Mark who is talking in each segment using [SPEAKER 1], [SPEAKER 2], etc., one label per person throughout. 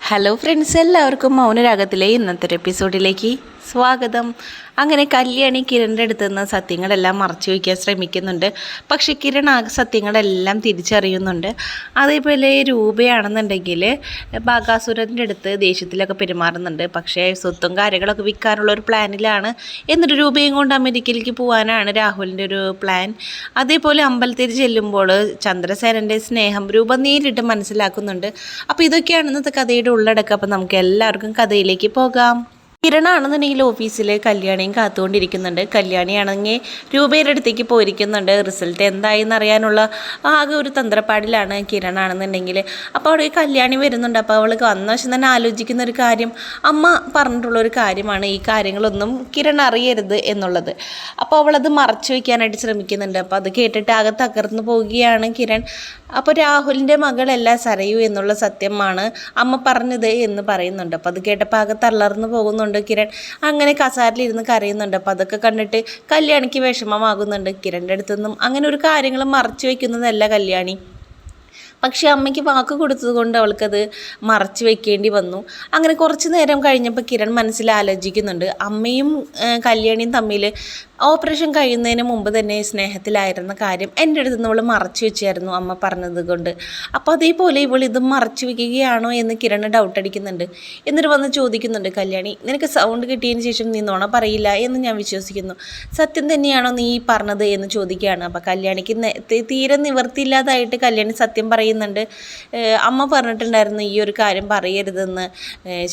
[SPEAKER 1] Hello friends, എല്ലാവർക്കും മൗനരാഗത്തിലെ ഇന്നത്തെ ഒരു എപ്പിസോഡിലേക്ക് സ്വാഗതം. അങ്ങനെ കല്യാണി കിരണിൻ്റെ അടുത്ത് നിന്ന് സത്യങ്ങളെല്ലാം മറച്ചു വയ്ക്കാൻ ശ്രമിക്കുന്നുണ്ട്. പക്ഷേ കിരൺ ആ സത്യങ്ങളെല്ലാം തിരിച്ചറിയുന്നുണ്ട്. അതേപോലെ രൂപയാണെന്നുണ്ടെങ്കിൽ ബാഗാസുരൻ്റെ അടുത്ത് ദേഷ്യത്തിലൊക്കെ പെരുമാറുന്നുണ്ട്. പക്ഷേ സ്വത്തും കാര്യങ്ങളൊക്കെ വിൽക്കാനുള്ള ഒരു പ്ലാനിലാണ്. എന്നിട്ട് രൂപയും കൊണ്ട് അമേരിക്കയിലേക്ക് പോകാനാണ് രാഹുലിൻ്റെ ഒരു പ്ലാൻ. അതേപോലെ അമ്പലത്തിൽ ചെല്ലുമ്പോൾ ചന്ദ്രസേനൻ്റെ സ്നേഹം രൂപ നേരിട്ട് മനസ്സിലാക്കുന്നുണ്ട്. അപ്പോൾ ഇതൊക്കെയാണ് ഇന്നത്തെ കഥയുടെ ഉള്ളടക്കം. അപ്പോൾ നമുക്ക് എല്ലാവർക്കും കഥയിലേക്ക് പോകാം. കിരണാണെന്നുണ്ടെങ്കിൽ ഓഫീസിൽ കല്യാണിയും കാത്തുകൊണ്ടിരിക്കുന്നുണ്ട്. കല്യാണിയാണെങ്കിൽ രൂപയുടെ അടുത്തേക്ക് പോയിരിക്കുന്നുണ്ട്. റിസൾട്ട് എന്തായെന്ന് അറിയാനുള്ള ആകെ ഒരു തന്ത്രപ്പാടിലാണ് കിരണാണെന്നുണ്ടെങ്കിൽ. അപ്പോൾ അവിടെ കല്യാണി വരുന്നുണ്ട്. അപ്പോൾ അവൾ വന്ന വശം തന്നെ ആലോചിക്കുന്ന ഒരു കാര്യം, അമ്മ പറഞ്ഞിട്ടുള്ളൊരു കാര്യമാണ് ഈ കാര്യങ്ങളൊന്നും കിരൺ അറിയരുത് എന്നുള്ളത്. അപ്പോൾ അവളത് മറച്ചു വയ്ക്കാനായിട്ട് ശ്രമിക്കുന്നുണ്ട്. അപ്പോൾ അത് കേട്ടിട്ട് ആകെ തകർന്നു പോവുകയാണ് കിരൺ. അപ്പോൾ രാഹുലിൻ്റെ മകളല്ല സരയു എന്നുള്ള സത്യമാണ് അമ്മ പറഞ്ഞത് എന്ന് പറയുന്നുണ്ട്. അപ്പോൾ അത് കേട്ടപ്പോൾ ആകെ തളർന്നു പോകുന്നുണ്ട് കിരൺ. അങ്ങനെ കസാരയിലിരുന്ന് കരയുന്നുണ്ട്. അപ്പോൾ അതൊക്കെ കണ്ടിട്ട് കല്യാണിക്ക് വിഷമമാകുന്നുണ്ട്. കിരണിൻ്റെ അടുത്തൊന്നും അങ്ങനെ ഒരു കാര്യങ്ങളും മറച്ചു വയ്ക്കുന്നതല്ല കല്യാണി. പക്ഷേ അമ്മയ്ക്ക് വാക്ക് കൊടുത്തതുകൊണ്ട് അവൾക്കത് മറച്ചു വെക്കേണ്ടി വന്നു. അങ്ങനെ കുറച്ച് നേരം കഴിഞ്ഞപ്പോൾ കിരൺ മനസ്സിൽ ആലോചിക്കുന്നുണ്ട്, അമ്മയും കല്യാണിയും തമ്മിൽ ഓപ്പറേഷൻ കഴിയുന്നതിന് മുമ്പ് തന്നെ സ്നേഹത്തിലായിരുന്ന കാര്യം എൻ്റെ അടുത്ത് നിന്ന് അവൾ മറച്ചു വെച്ചായിരുന്നു അമ്മ പറഞ്ഞത് കൊണ്ട്. അപ്പോൾ അതേപോലെ ഇവൾ ഇത് മറച്ചു വയ്ക്കുകയാണോ എന്ന് കിരണ് ഡൗട്ട് അടിക്കുന്നുണ്ട്. എന്നിട്ട് വന്ന് ചോദിക്കുന്നുണ്ട്, കല്യാണി നിനക്ക് സൗണ്ട് കിട്ടിയതിന് ശേഷം നീ നുണ പറയില്ല എന്ന് ഞാൻ വിശ്വസിക്കുന്നു, സത്യം തന്നെയാണോ നീ പറഞ്ഞത് എന്ന് ചോദിക്കുകയാണ്. അപ്പോൾ കല്യാണിക്ക് തീരെ നിവർത്തിയില്ലാതായിട്ട് കല്യാണി സത്യം പറയുന്നുണ്ട്. അമ്മ പറഞ്ഞിട്ടുണ്ടായിരുന്നു ഈ ഒരു കാര്യം പറയരുതെന്ന്.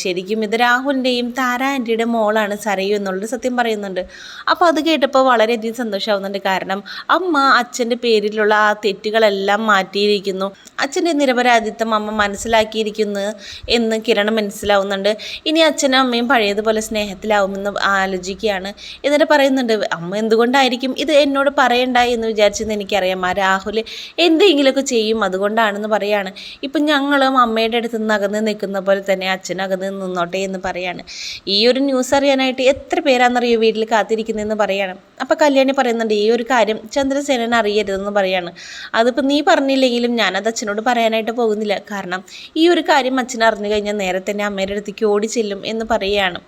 [SPEAKER 1] ശരിക്കും ഇത് രാഹുലിൻ്റെയും താര ആൻറ്റിയുടെ മോളാണ് സരയു എന്നുള്ളത് സത്യം പറയുന്നുണ്ട്. അപ്പോൾ അത് കേട്ടപ്പോൾ വളരെയധികം സന്തോഷമാവുന്നുണ്ട്. കാരണം അമ്മ അച്ഛൻ്റെ പേരിലുള്ള ആ തെറ്റുകളെല്ലാം മാറ്റിയിരിക്കുന്നു, അച്ഛൻ്റെ നിരപരാധിത്വം അമ്മ മനസ്സിലാക്കിയിരിക്കുന്നു എന്ന് കിരണ് മനസ്സിലാവുന്നുണ്ട്. ഇനി അച്ഛനും അമ്മയും പഴയതുപോലെ സ്നേഹത്തിലാവുമെന്ന് ആലോചിക്കുകയാണ്. എന്നിട്ട് പറയുന്നുണ്ട്, അമ്മ എന്തുകൊണ്ടായിരിക്കും ഇത് എന്നോട് പറയണ്ട എന്ന് വിചാരിച്ചെന്ന് എനിക്കറിയാം, ആ രാഹുൽ എന്തെങ്കിലുമൊക്കെ ചെയ്യും അതുകൊണ്ടാണെന്ന് പറയാണ്. ഇപ്പം ഞങ്ങളും അമ്മയുടെ അടുത്ത് നിന്ന് അകന്ന് നിൽക്കുന്ന പോലെ തന്നെ അച്ഛനും അകന്ന് നിന്നോട്ടെ എന്ന് പറയാണ്. ഈ ഒരു ന്യൂസ് അറിയാനായിട്ട് എത്ര പേരാണെന്നറിയോ വീട്ടിൽ കാത്തിരിക്കുന്നതെന്ന് പറയാണ്. അപ്പോൾ കല്യാണി പറയുന്നുണ്ട്, ഈ ഒരു കാര്യം ചന്ദ്രസേനൻ അറിയരുതെന്ന് പറയാണ്. അതിപ്പോൾ നീ പറഞ്ഞില്ലെങ്കിലും ഞാനത് അച്ഛനോട് പറയാനായിട്ട് പോകുന്നില്ല. കാരണം ഈ ഒരു കാര്യം അച്ഛൻ അറിഞ്ഞു കഴിഞ്ഞാൽ നേരെ തന്നെ അമ്മയുടെ അടുത്തേക്ക് ഓടി ചെല്ലും എന്ന് പറയുകയാണ്.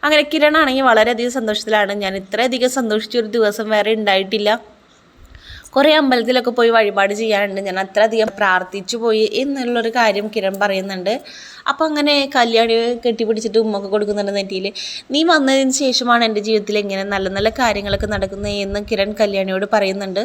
[SPEAKER 1] അങ്ങനെ കിരണാണെങ്കിൽ വളരെയധികം സന്തോഷത്തിലാണ്. ഞാൻ ഇത്രയധികം സന്തോഷിച്ചൊരു ദിവസം വേറെ ഉണ്ടായിട്ടില്ല. കുറേ അമ്പലത്തിലൊക്കെ പോയി വഴിപാട് ചെയ്യാനുണ്ട്, ഞാൻ അത്രയധികം പ്രാർത്ഥിച്ചു പോയി എന്നുള്ളൊരു കാര്യം കിരൺ പറയുന്നുണ്ട്. അപ്പോൾ അങ്ങനെ കല്യാണി കെട്ടിപ്പിടിച്ചിട്ട് ഉമ്മൊക്കെ കൊടുക്കുന്നുണ്ട് നെറ്റിയിൽ. നീ വന്നതിന് ശേഷമാണ് എൻ്റെ ജീവിതത്തിൽ ഇങ്ങനെ നല്ല നല്ല കാര്യങ്ങളൊക്കെ നടക്കുന്നത് എന്ന് കിരൺ കല്യാണിയോട് പറയുന്നുണ്ട്.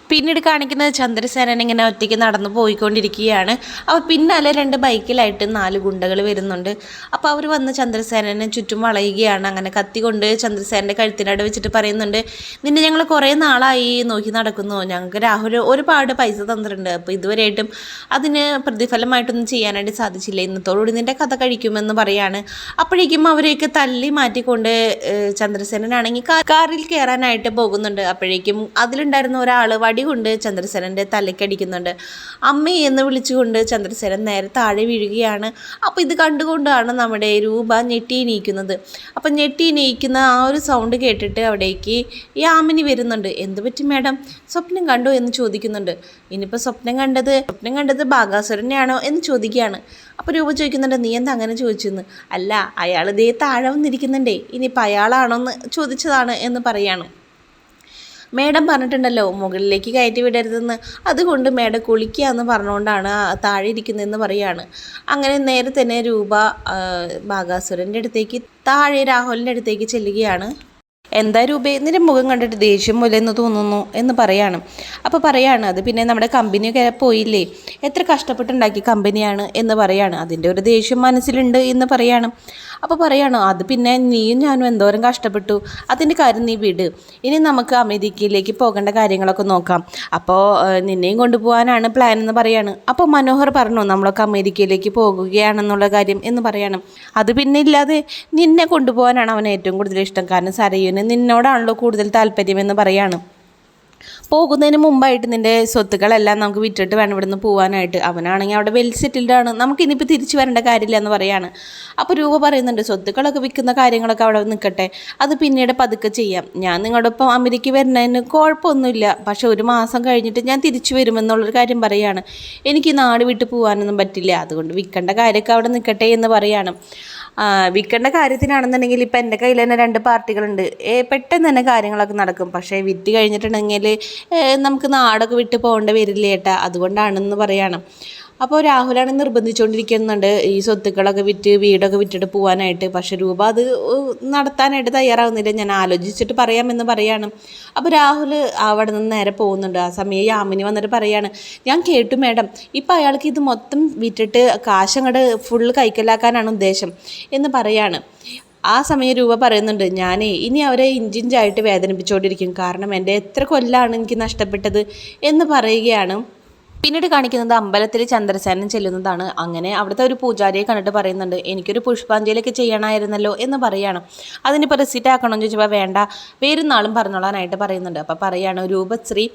[SPEAKER 1] പിന്നീട് കാണിക്കുന്നത് ചന്ദ്രസേനൻ ഇങ്ങനെ ഒറ്റയ്ക്ക് നടന്നു പോയിക്കൊണ്ടിരിക്കുകയാണ്. അപ്പോൾ പിന്നാലെ 2 ബൈക്കിലായിട്ട് 4 ഗുണ്ടകൾ വരുന്നുണ്ട്. അപ്പോൾ അവർ വന്ന് ചന്ദ്രസേനനെ ചുറ്റും വളയുകയാണ്. അങ്ങനെ കത്തിക്കൊണ്ട് ചന്ദ്രസേനൻ്റെ കഴുത്തിനവിടെ വെച്ചിട്ട് പറയുന്നുണ്ട്, നിന്നെ ഞങ്ങൾ കുറേ നാളായി നോക്കി നടക്കുന്നു, ഞങ്ങൾക്ക് രാഹുൽ ഒരുപാട് പൈസ തന്നിട്ടുണ്ട്, അപ്പോൾ ഇതുവരെയായിട്ടും അതിന് പ്രതിഫലമായിട്ടൊന്നും ചെയ്യാനായിട്ട് സാധിച്ചില്ല, ഇന്നത്തോടുകൂടി നിൻ്റെ കഥ കഴിക്കുമെന്ന് പറയാണ്. അപ്പോഴേക്കും അവരെയൊക്കെ തല്ലി മാറ്റിക്കൊണ്ട് ചന്ദ്രസേനനാണെങ്കിൽ കാറിൽ കയറാനായിട്ട് പോകുന്നുണ്ട്. അപ്പോഴേക്കും അതിലുണ്ടായിരുന്ന ഒരാൾ വടി കൊണ്ട് ചന്ദ്രസേനൻ്റെ തലയ്ക്കടിക്കുന്നുണ്ട്. അമ്മയെ എന്ന് വിളിച്ചുകൊണ്ട് ചന്ദ്രസേനൻ നേരെ താഴെ വീഴുകയാണ്. അപ്പോൾ ഇത് കണ്ടുകൊണ്ടാണ് നമ്മുടെ രൂപ ഞെട്ടിയിണീക്കുന്നത്. അപ്പം ഞെട്ടിയിണീക്കുന്ന ആ ഒരു സൗണ്ട് കേട്ടിട്ട് അവിടേക്ക് യാമിനി വരുന്നുണ്ട്. എന്ത് പറ്റി മാഡം, സ്വപ്നം കണ്ടോ എന്ന് ചോദിക്കുന്നുണ്ട്. ഇനിയിപ്പോൾ സ്വപ്നം കണ്ടത് ബാഗാസുരനെയാണോ എന്ന് ചോദിക്കുകയാണ്. അപ്പോൾ രൂപ ചോദിക്കുന്നുണ്ട്, നീ എന്താ അങ്ങനെ ചോദിച്ചെന്ന്. അല്ല, അയാൾ ഇതേ താഴെ വന്നിരിക്കുന്നുണ്ടേ, ഇനിയിപ്പോൾ അയാളാണോന്ന് ചോദിച്ചതാണ് എന്ന് പറയാണ്. മേഡം പറഞ്ഞിട്ടുണ്ടല്ലോ മുകളിലേക്ക് കയറ്റി വിടരുതെന്ന്, അതുകൊണ്ട് മേഡം കുളിക്കുക എന്ന് പറഞ്ഞുകൊണ്ടാണ് താഴെ ഇരിക്കുന്നതെന്ന് പറയാണ്. അങ്ങനെ നേരെ തന്നെ രൂപ ബാഗാസുരൻ്റെ അടുത്തേക്ക് താഴെ രാഹുലിൻ്റെ അടുത്തേക്ക് ചെല്ലുകയാണ്. എന്താ രൂപേ, നിന്റെ മുഖം കണ്ടിട്ട് ദേഷ്യം പോലെ എന്ന് തോന്നുന്നു എന്ന് പറയാണ്. അപ്പോൾ പറയാണ്, അത് പിന്നെ നമ്മുടെ കമ്പനിയൊക്കെ പോയില്ലേ, എത്ര കഷ്ടപ്പെട്ടുണ്ടാക്കിയ കമ്പനിയാണ് എന്ന് പറയാണ്, അതിൻ്റെ ഒരു ദേഷ്യം മനസ്സിലുണ്ട് എന്ന് പറയാണ്. അപ്പോൾ പറയാണ്, അത് പിന്നെ നീയും ഞാനും എന്തോരം കഷ്ടപ്പെട്ടു, അതിൻ്റെ കാര്യം നീ വിട്, ഇനി നമുക്ക് അമേരിക്കയിലേക്ക് പോകേണ്ട കാര്യങ്ങളൊക്കെ നോക്കാം, അപ്പോൾ നിന്നെയും കൊണ്ടുപോകാനാണ് പ്ലാൻ എന്ന് പറയാണ്. അപ്പോൾ മനോഹർ പറഞ്ഞു, നമ്മളൊക്കെ അമേരിക്കയിലേക്ക് പോകുകയാണെന്നുള്ള കാര്യം എന്ന് പറയാണ്. അത് പിന്നെ ഇല്ലാതെ നിന്നെ കൊണ്ടുപോകാനാണ് അവന് ഏറ്റവും കൂടുതൽ ഇഷ്ടം, കാരണം സരയുവിന് നിന്നോടാണല്ലോ കൂടുതൽ താല്പര്യമെന്ന് പറയാണ്. പോകുന്നതിന് മുമ്പായിട്ട് നിൻ്റെ സ്വത്തുക്കളെല്ലാം നമുക്ക് വിറ്റിട്ട് വേണം ഇവിടുന്ന് പോകാനായിട്ട്. അവനാണെങ്കിൽ അവിടെ വെൽ സെറ്റിൽഡ് ആണ്, നമുക്കിനിപ്പോൾ തിരിച്ചു വരേണ്ട കാര്യമില്ല എന്ന് പറയാണ്. അപ്പോൾ രൂപ പറയുന്നുണ്ട്, സ്വത്തുക്കളൊക്കെ വിൽക്കുന്ന കാര്യങ്ങളൊക്കെ അവിടെ നിൽക്കട്ടെ, അത് പിന്നീട് പതുക്കെ ചെയ്യാം. ഞാൻ നിങ്ങളോടൊപ്പം അമേരിക്ക വരുന്നതിന് കുഴപ്പമൊന്നുമില്ല, പക്ഷേ ഒരു മാസം കഴിഞ്ഞിട്ട് ഞാൻ തിരിച്ചു വരുമെന്നുള്ളൊരു കാര്യം പറയുകയാണ്. എനിക്ക് നാട് വിട്ട് പോകാനൊന്നും പറ്റില്ല, അതുകൊണ്ട് വിൽക്കേണ്ട കാര്യമൊക്കെ അവിടെ നിൽക്കട്ടെ എന്ന് പറയുകയാണ്. വിൽക്കേണ്ട കാര്യത്തിനാണെന്നുണ്ടെങ്കിൽ ഇപ്പം എൻ്റെ കയ്യിൽ തന്നെ 2 പാർട്ടികളുണ്ട്, പെട്ടെന്ന് തന്നെ കാര്യങ്ങളൊക്കെ നടക്കും. പക്ഷേ വിറ്റ് കഴിഞ്ഞിട്ടുണ്ടെങ്കിൽ നമുക്ക് നാടൊക്കെ വിട്ട് പോകേണ്ടി വരില്ല ഏട്ടാ, അതുകൊണ്ടാണെന്ന് പറയണം. അപ്പോൾ രാഹുലാണ് നിർബന്ധിച്ചുകൊണ്ടിരിക്കുന്നുണ്ട് ഈ സ്വത്തുക്കളൊക്കെ വിറ്റ് വീടൊക്കെ വിറ്റിട്ട് പോകാനായിട്ട്. പക്ഷേ രൂപ അത് നടത്താനായിട്ട് തയ്യാറാവുന്നില്ല. ഞാൻ ആലോചിച്ചിട്ട് പറയാമെന്ന് പറയാണ്. അപ്പോൾ രാഹുൽ അവിടെ നിന്ന് നേരെ പോകുന്നുണ്ട്. ആ സമയം യാമിനി വന്നിട്ട് പറയാണ്, ഞാൻ കേട്ടു മാഡം, ഇപ്പം അയാൾക്ക് ഇത് മൊത്തം വിറ്റിട്ട് കാശങ്ങോട്ട് ഫുള്ള് കൈക്കലാക്കാനാണ് ഉദ്ദേശം എന്ന് പറയാണ്. ആ സമയം രൂപ പറയുന്നുണ്ട്, ഞാനേ ഇനി അവരെ ഇഞ്ചിഞ്ചായിട്ട് വേദനിപ്പിച്ചുകൊണ്ടിരിക്കും, കാരണം എൻ്റെ എത്ര കൊല്ലാണ് എനിക്ക് നഷ്ടപ്പെട്ടത് എന്ന് പറയുകയാണ്. പിന്നീട് കാണിക്കുന്നത് അമ്പലത്തിൽ ചന്ദ്രസേനൻ ചെല്ലുന്നതാണ്. അങ്ങനെ അവിടുത്തെ ഒരു പൂജാരിയെ കണ്ടിട്ട് പറയുന്നുണ്ട്, എനിക്കൊരു പുഷ്പാഞ്ജലിയൊക്കെ ചെയ്യണമായിരുന്നല്ലോ എന്ന് പറയാണ്. അതിനിപ്പോൾ റെസിറ്റ് ആക്കണമെന്ന് ചോദിച്ചപ്പോൾ വേണ്ട, പേരും നാളും പറഞ്ഞോളാനായിട്ട് പറയുന്നുണ്ട്. അപ്പോൾ പറയാണ് രൂപശ്രീ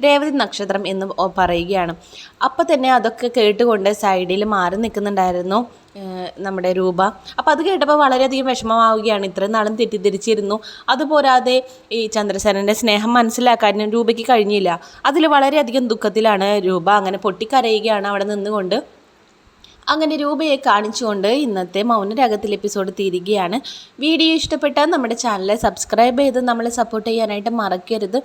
[SPEAKER 1] രേവതി നക്ഷത്രം എന്ന് പറയുകയാണ്. അപ്പോൾ തന്നെ അതൊക്കെ കേട്ടുകൊണ്ട് സൈഡിൽ മാറി നിൽക്കുന്നുണ്ടായിരുന്നു നമ്മുടെ രൂപ. അപ്പോൾ അത് കേട്ടപ്പോൾ വളരെയധികം വിഷമമാവുകയാണ്. ഇത്രയും നാളും തെറ്റിദ്ധരിച്ചിരുന്നു, അതുപോരാതെ ഈ ചന്ദ്രസേനൻ്റെ സ്നേഹം മനസ്സിലാക്കാനും രൂപയ്ക്ക് കഴിഞ്ഞില്ല. അതിൽ വളരെയധികം ദുഃഖത്തിലാണ് രൂപ. അങ്ങനെ പൊട്ടിക്കരയുകയാണ് അവിടെ നിന്നുകൊണ്ട്. അങ്ങനെ രൂപയെ കാണിച്ചുകൊണ്ട് ഇന്നത്തെ മൗനരാഗത്തിൽ എപ്പിസോഡ് തീരുകയാണ്. വീഡിയോ ഇഷ്ടപ്പെട്ടാൽ നമ്മുടെ ചാനൽ സബ്സ്ക്രൈബ് ചെയ്ത് നമ്മളെ സപ്പോർട്ട് ചെയ്യാനായിട്ട് മറക്കരുത്.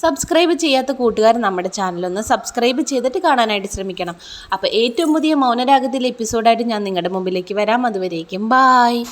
[SPEAKER 1] സബ്സ്ക്രൈബ് ചെയ്യാത്ത കൂട്ടുകാർ നമ്മുടെ ചാനലൊന്ന് സബ്സ്ക്രൈബ് ചെയ്തിട്ട് കാണാനായിട്ട് ശ്രമിക്കണം. അപ്പോൾ ഏറ്റവും പുതിയ മൗനരാഗത്തിൽ എപ്പിസോഡായിട്ട് ഞാൻ നിങ്ങളുടെ മുമ്പിലേക്ക് വരാം. അതുവരേക്കും ബായ്.